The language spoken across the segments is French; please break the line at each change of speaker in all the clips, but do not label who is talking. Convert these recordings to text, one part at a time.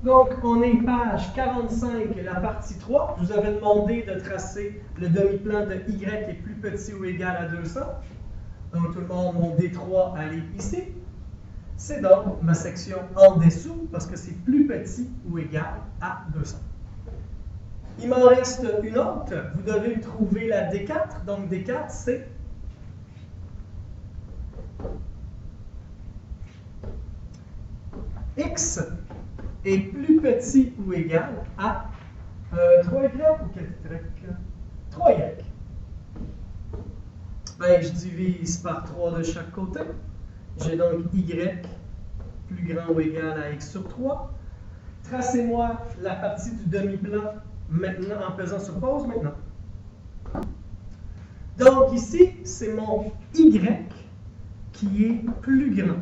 Donc, on est page 45, la partie 3. Je vous avais demandé de tracer le demi-plan de Y est plus petit ou égal à 200. Donc, tout le monde, mon D3, allez ici. C'est donc ma section en dessous, parce que c'est plus petit ou égal à 200. Il m'en reste une autre. Vous devez trouver la D4. Donc, D4, c'est X est plus petit ou égal à 3Y ou 4Y? 3Y. Ben, je divise par 3 de chaque côté. J'ai donc Y plus grand ou égal à X sur 3. Tracez-moi la partie du demi-plan maintenant en pesant sur pause maintenant. Donc ici, c'est mon Y qui est plus grand.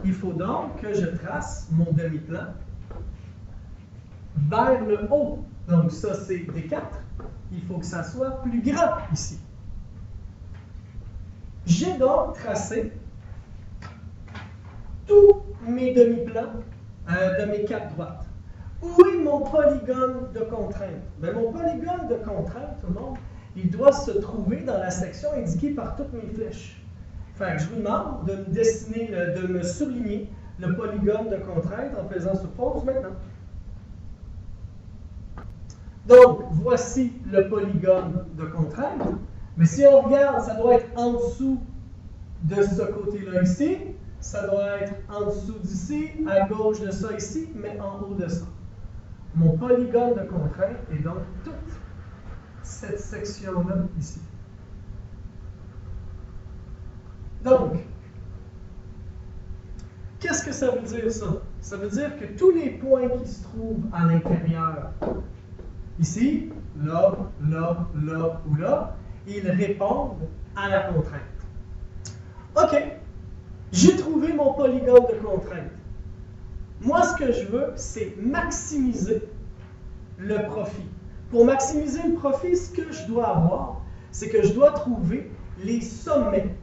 Il faut donc que je trace mon demi-plan vers le haut. Donc ça, c'est D4. Il faut que ça soit plus grand ici. J'ai donc tracé tous mes demi-plans de mes 4 droites. Où est mon polygone de contrainte? Bien, mon polygone de contrainte, tout le monde, il doit se trouver dans la section indiquée par toutes mes flèches. Fait que je vous demande de me dessiner, de me souligner le polygone de contrainte en faisant sur pause maintenant. Donc, voici le polygone de contrainte. Mais si on regarde, ça doit être en dessous de ce côté-là ici. Ça doit être en dessous d'ici, à gauche de ça ici, mais en haut de ça. Mon polygone de contrainte est donc toute cette section-là ici. Donc, qu'est-ce que ça veut dire ça? Ça veut dire que tous les points qui se trouvent à l'intérieur, ici, là, là, là ou là, ils répondent à la contrainte. OK, j'ai trouvé mon polygone de contrainte. Moi, ce que je veux, c'est maximiser le profit. Pour maximiser le profit, ce que je dois avoir, c'est que je dois trouver les sommets.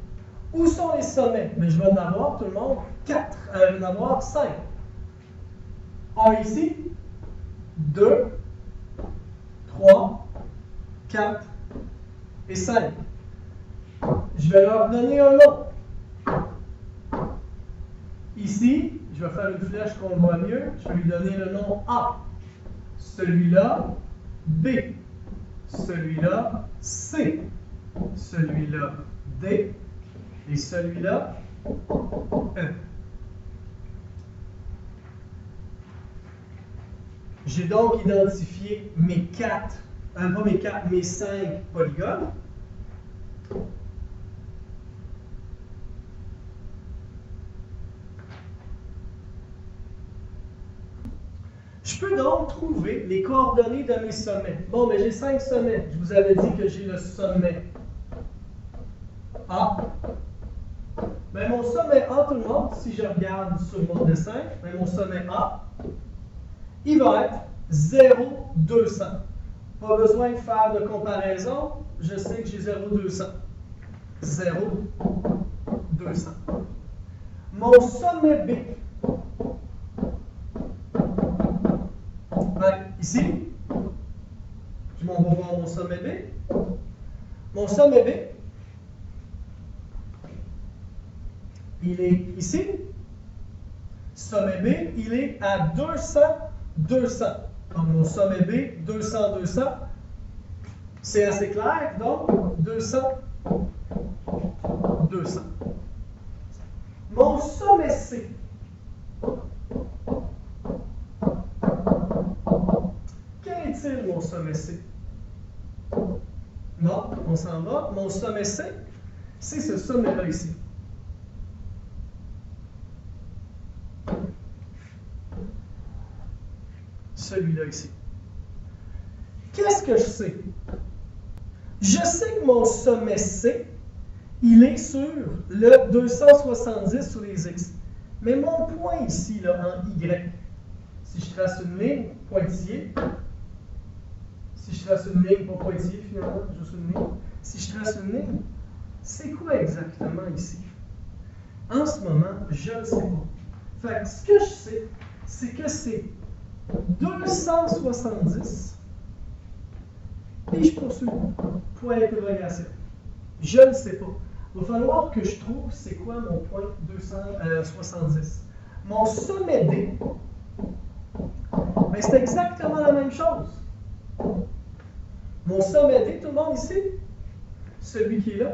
Où sont les sommets? Mais je vais en avoir, tout le monde, 4. Je vais en avoir 5. Un ici, 2, 3, 4 et 5. Je vais leur donner un nom. Ici, je vais faire une flèche qu'on voit mieux. Je vais lui donner le nom A. Celui-là, B. Celui-là, C. Celui-là, D. Et celui-là, E. J'ai donc identifié mes 4, pas mes 4, mes 5 polygones. Je peux donc trouver les coordonnées de mes sommets. Bon, mais j'ai 5 sommets. Je vous avais dit que j'ai le sommet A. Mais mon sommet A, tout le monde, si je regarde sur mon dessin, mais mon sommet A, il va être 0, 200. Pas besoin de faire de comparaison. Je sais que j'ai 0, 200. 0, 200. Mon sommet B, ici, je m'en vais voir mon sommet B. Mon sommet B, il est ici. Sommet B, il est à 200, 200. Donc, mon sommet B, 200, 200. C'est assez clair. Donc, 200, 200. Mon sommet C. Quel est-il, mon sommet C? Non, on s'en va. Mon sommet C, c'est ce sommet-là ici. Celui-là ici. Qu'est-ce que je sais? Je sais que mon sommet C, il est sur le 270 sur les X. Mais mon point ici, là, en Y, si je trace une ligne, pointillé, si je trace une ligne, pas pointillé finalement, juste une ligne, si je trace une ligne, c'est quoi exactement ici? En ce moment, je ne le sais pas. Fait que ce que je sais, c'est que c'est 270, et je poursuis. Point d'interrogation. Je ne sais pas. Il va falloir que je trouve c'est quoi mon point 270. Mon sommet D, c'est exactement la même chose. Mon sommet D, tout le monde ici, celui qui est là.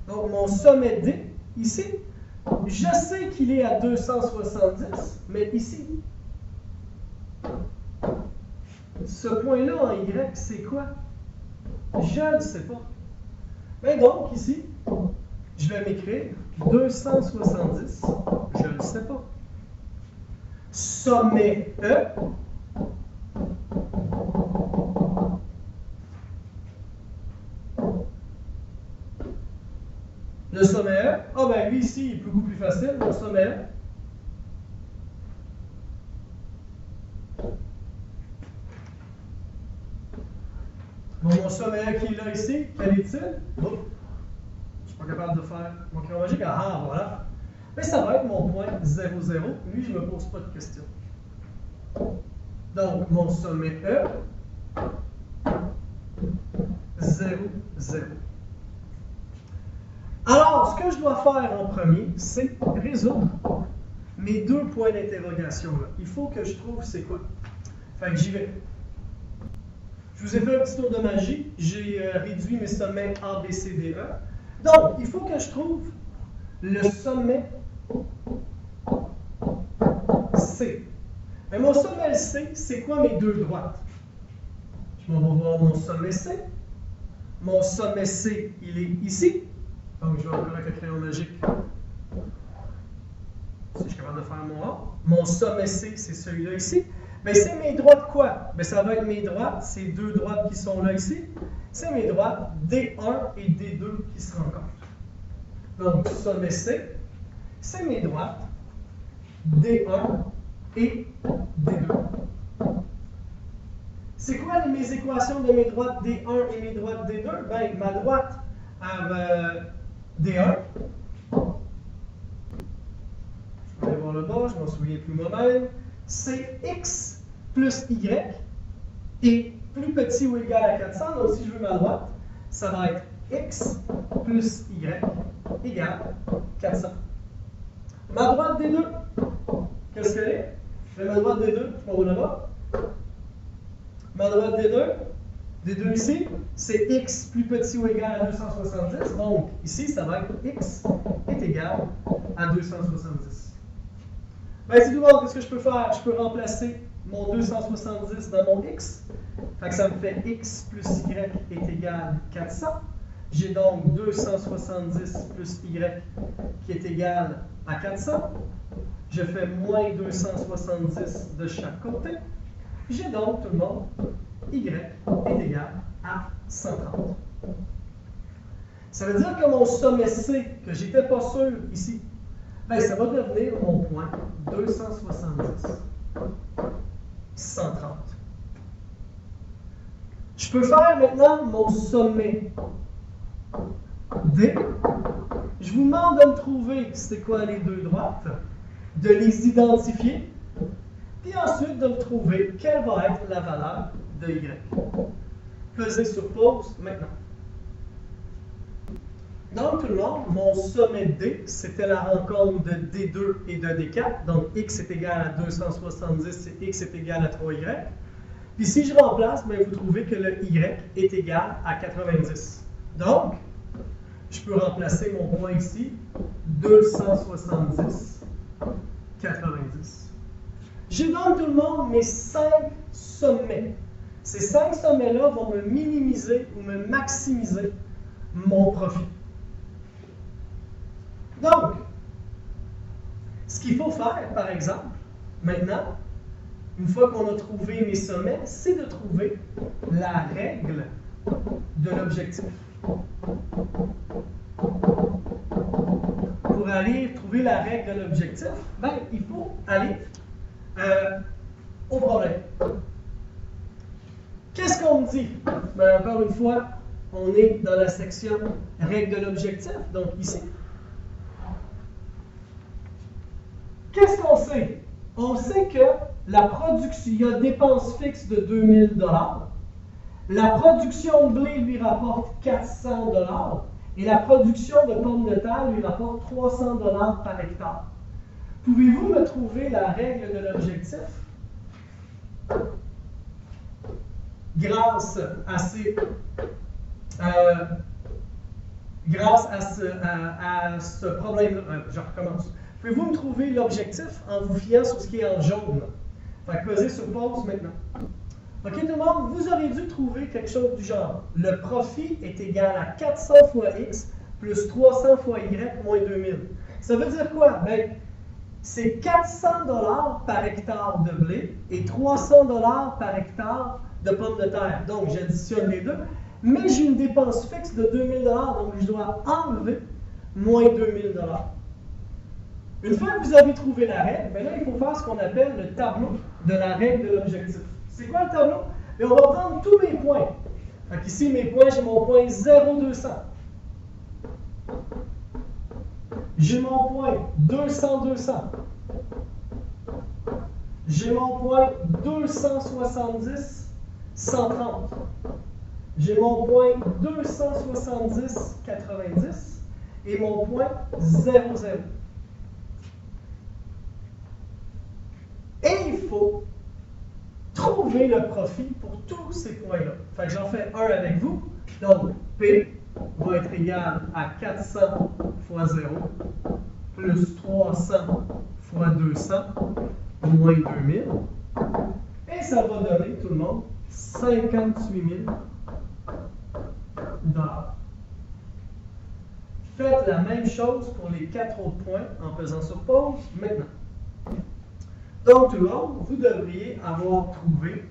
Donc, mon sommet D, ici, je sais qu'il est à 270, mais ici, ce point-là en Y, c'est quoi? Je ne sais pas. Mais donc, ici, je vais m'écrire 270, je ne sais pas. Sommet E, le sommet E, lui ici, il est beaucoup plus facile, mon sommet E. Mon sommet E qui est là ici, quel est-il? Oh, je ne suis pas capable de faire mon crayon magique. Ah, voilà. Mais ça va être mon point 0, 0. Lui, je ne me pose pas de questions. Donc, mon sommet E, 0, 0. Alors, ce que je dois faire en premier, c'est résoudre mes deux points d'interrogation là. Il faut que je trouve c'est quoi. Fait que j'y vais. Je vous ai fait un petit tour de magie. J'ai réduit mes sommets A, B, C, D, E. Donc, il faut que je trouve le sommet C. Mais mon sommet C, c'est quoi mes deux droites? Je vais voir mon sommet C. Mon sommet C, il est ici. Donc, je vais encore avec le crayon magique. Si je suis capable de faire mon A. Mon sommet C, c'est celui-là ici. Mais c'est mes droites quoi? Bien, ça va être mes droites, ces deux droites qui sont là ici. C'est mes droites D1 et D2 qui se rencontrent. Donc, sommet C, c'est mes droites D1 et D2. C'est quoi mes équations de mes droites D1 et mes droites D2? Bien, ma droite D1, je vais aller voir le bas, je ne m'en souviens plus moi-même, c'est x plus y est plus petit ou égal à 400. Donc, si je veux ma droite, ça va être x plus y égale 400. Ma droite D2, qu'est-ce qu'elle est? Ma droite D2, je m'en vais là-bas. Ma droite D2, D2 ici, c'est x plus petit ou égal à 270. Donc, ici, ça va être x est égal à 270. Bien, c'est tout bon. Qu'est-ce que je peux faire? Je peux remplacer mon 270 dans mon x. Fait que ça me fait x plus y est égal à 400. J'ai donc 270 plus y qui est égal à 400. Je fais moins 270 de chaque côté. J'ai donc, tout le monde, y est égal à 130. Ça veut dire que mon sommet C, que je n'étais pas sûr ici, bien, ça va devenir mon point 270, 130. Je peux faire maintenant mon sommet D. Je vous demande de me trouver c'est quoi les deux droites, de les identifier, puis ensuite de me trouver quelle va être la valeur de Y. Pesez sur pause maintenant. Donc, tout le monde, mon sommet D, c'était la rencontre de D2 et de D4. Donc, x est égal à 270 et x est égal à 3y. Puis, si je remplace, bien, vous trouvez que le y est égal à 90. Donc, je peux remplacer mon point ici, 270, 90. J'ai donc, tout le monde, mes 5 sommets. Ces 5 sommets-là vont me minimiser ou me maximiser mon profit. Donc, ce qu'il faut faire, par exemple, maintenant, une fois qu'on a trouvé mes sommets, c'est de trouver la règle de l'objectif. Pour aller trouver la règle de l'objectif, ben, il faut aller au problème. Qu'est-ce qu'on me dit? Ben, encore une fois, on est dans la section règle de l'objectif, donc ici. Qu'est-ce qu'on sait? On sait que la production, il y a dépenses fixes de 2000 $. La production de blé lui rapporte 400 $. Et la production de pommes de terre lui rapporte 300 $ par hectare. Pouvez-vous me trouver la règle de l'objectif? Grâce à ce problème-là, je recommence. Pouvez-vous me trouver l'objectif en vous fiant sur ce qui est en jaune? Fait que pesez sur pause maintenant. OK, tout le monde, vous aurez dû trouver quelque chose du genre. Le profit est égal à 400 fois X plus 300 fois Y moins 2000. Ça veut dire quoi? Bien, c'est 400 $ par hectare de blé et 300 $ par hectare de pommes de terre. Donc, j'additionne les deux. Mais j'ai une dépense fixe de 2000 $, donc je dois enlever moins 2000 $. Une fois que vous avez trouvé la règle, bien là, il faut faire ce qu'on appelle le tableau de la règle de l'objectif. C'est quoi le tableau? Et on va prendre tous mes points. Donc ici, mes points, j'ai mon point 0,200. J'ai mon point 200-200. J'ai mon point 270-130. J'ai mon point 270-90 et mon point 0,0. Et il faut trouver le profit pour tous ces points-là. Fait que j'en fais un avec vous. Donc, P va être égal à 400 fois 0 plus 300 fois 200 moins 2000. Et ça va donner, tout le monde, 58 000 $. Faites la même chose pour les 4 autres points en faisant sur pause maintenant. Donc, tout le monde, vous devriez avoir trouvé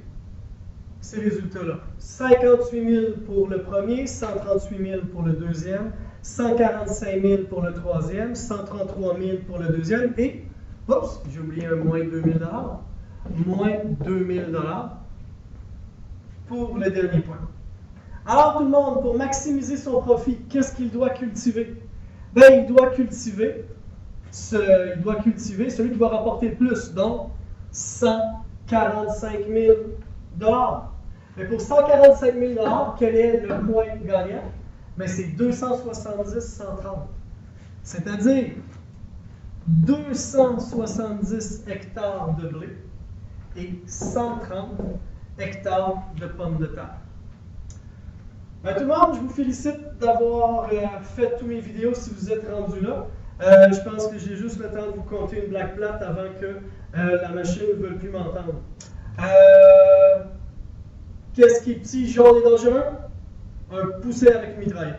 ces résultats-là. 58 000 pour le premier, 138 000 pour le deuxième, 145 000 pour le troisième, 133 000 pour le deuxième et, oups, j'ai oublié un moins 2000 $, moins 2000 $ pour le dernier point. Alors, tout le monde, pour maximiser son profit, qu'est-ce qu'il doit cultiver? Bien, il doit cultiver celui qui va rapporter le plus, donc 145 000 $. Mais pour 145 000 $, quel est le point gagnant? Bien, c'est 270-130. C'est-à-dire 270 hectares de blé et 130 hectares de pommes de terre. Bien, tout le monde, je vous félicite d'avoir fait toutes mes vidéos si vous êtes rendu là. Je pense que j'ai juste le temps de vous compter une blague plate avant que la machine ne veuille plus m'entendre. Qu'est-ce qui est petit, jaune et dangereux? Un poussé avec mitraille.